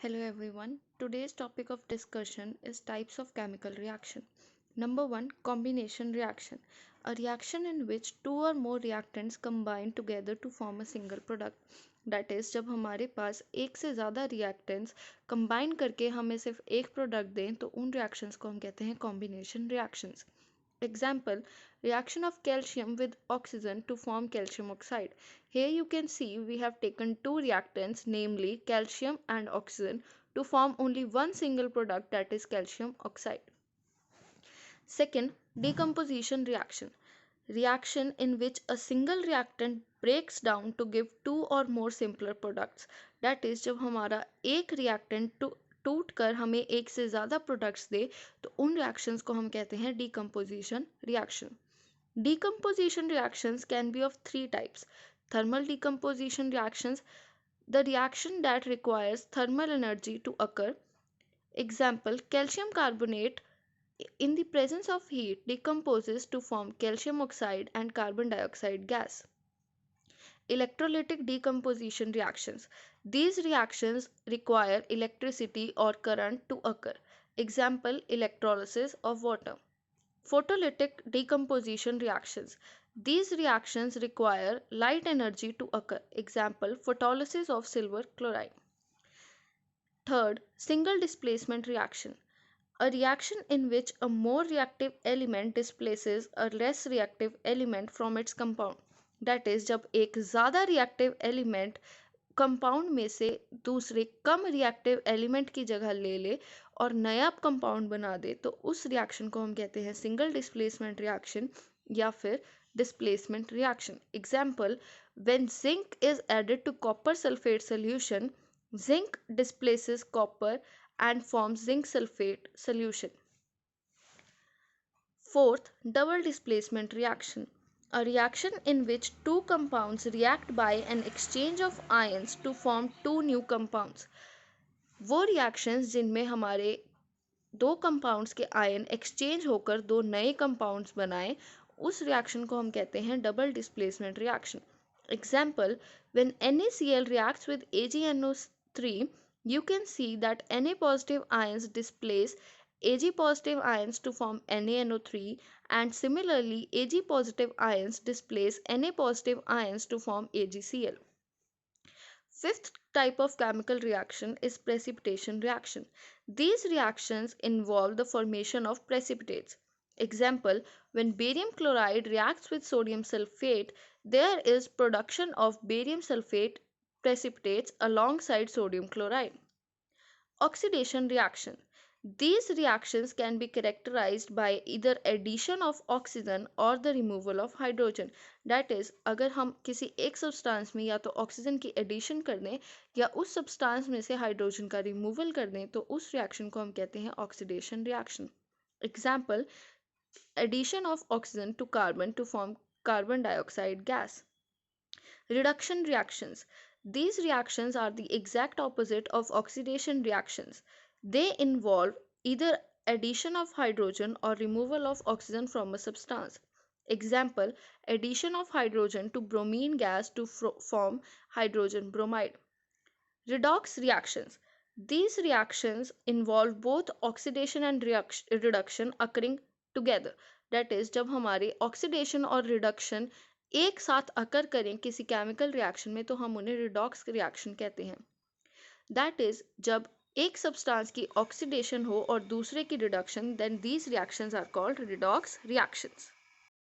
Hello everyone. Today's topic of discussion is types of chemical reaction. Number 1, combination reaction. A reaction in which two or more reactants combine together to form a single product. That is जब हमारे पास एक से ज़्यादा reactants combine करके हमें सिर्फ एक product दें तो उन reactions को हम कहते हैं combination reactions. Example, reaction of calcium with oxygen to form calcium oxide. Here you can see we have taken two reactants, namely calcium and oxygen, to form only one single product, that is calcium oxide. Second, decomposition reaction. Reaction in which a single reactant breaks down to give two or more simpler products. That is जब हमारा एक reactant टूट कर हमें एक से ज़्यादा products दे तो उन रिएक्शंस को हम कहते हैं decomposition reaction. Decomposition reactions can be of three types. Thermal decomposition reactions, the reaction that requires thermal energy to occur. Example, calcium carbonate in the presence of heat decomposes to form calcium oxide and carbon dioxide gas. Electrolytic decomposition reactions. These reactions require electricity or current to occur. Example, electrolysis of water. Photolytic decomposition reactions. These reactions require light energy to occur. Example, photolysis of silver chloride. Third, single displacement reaction. A reaction in which a more reactive element displaces a less reactive element from its compound. That is, जब एक ज़्यादा reactive element compound में से दूसरे कम reactive element की जगह ले ले और नया कंपाउंड बना दे तो उस रिएक्शन को हम कहते हैं सिंगल डिस्प्लेसमेंट रिएक्शन या फिर displacement reaction. Example, when zinc is added to copper sulphate solution, zinc displaces copper and forms zinc sulfate solution. Fourth, double displacement reaction. A reaction in which two compounds react by an exchange of ions to form two new compounds. वो reactions जिनमें हमारे दो compounds के ion exchange होकर दो नए compounds बनाएं, उस reaction को हम कहते हैं double displacement reaction. Example, when NaCl reacts with AgNO3, you can see that Na positive ions displace Ag positive ions to form NaNO3, and similarly Ag positive ions displace Na positive ions to form AgCl. Fifth type of chemical reaction is precipitation reaction. These reactions involve the formation of precipitates. Example, when barium chloride reacts with sodium sulfate, there is production of barium sulfate precipitates alongside sodium chloride. Oxidation reaction. These reactions can be characterized by either addition of oxygen or the removal of hydrogen. That is, अगर हम किसी एक substance में या तो oxygen की addition कर दें या उस सब्सटेंस में से हाइड्रोजन का रिमूवल कर दें तो उस रिएक्शन को हम कहते हैं oxidation reaction. Example, addition of oxygen to carbon to form carbon dioxide gas. Reduction reactions. These reactions are the exact opposite of oxidation reactions. They involve either addition of hydrogen or removal of oxygen from a substance. Example, addition of hydrogen to bromine gas to form hydrogen bromide. Redox reactions. These reactions involve both oxidation and reduction occurring together. That is, जब हमारे oxidation और reduction एक साथ अकर करें किसी chemical reaction में तो हम उन्हें रिडॉक्स रिएक्शन कहते हैं. दैट इज जब एक सब्सटेंस की ऑक्सीडेशन हो और दूसरे की reduction, then these reactions are called redox reactions.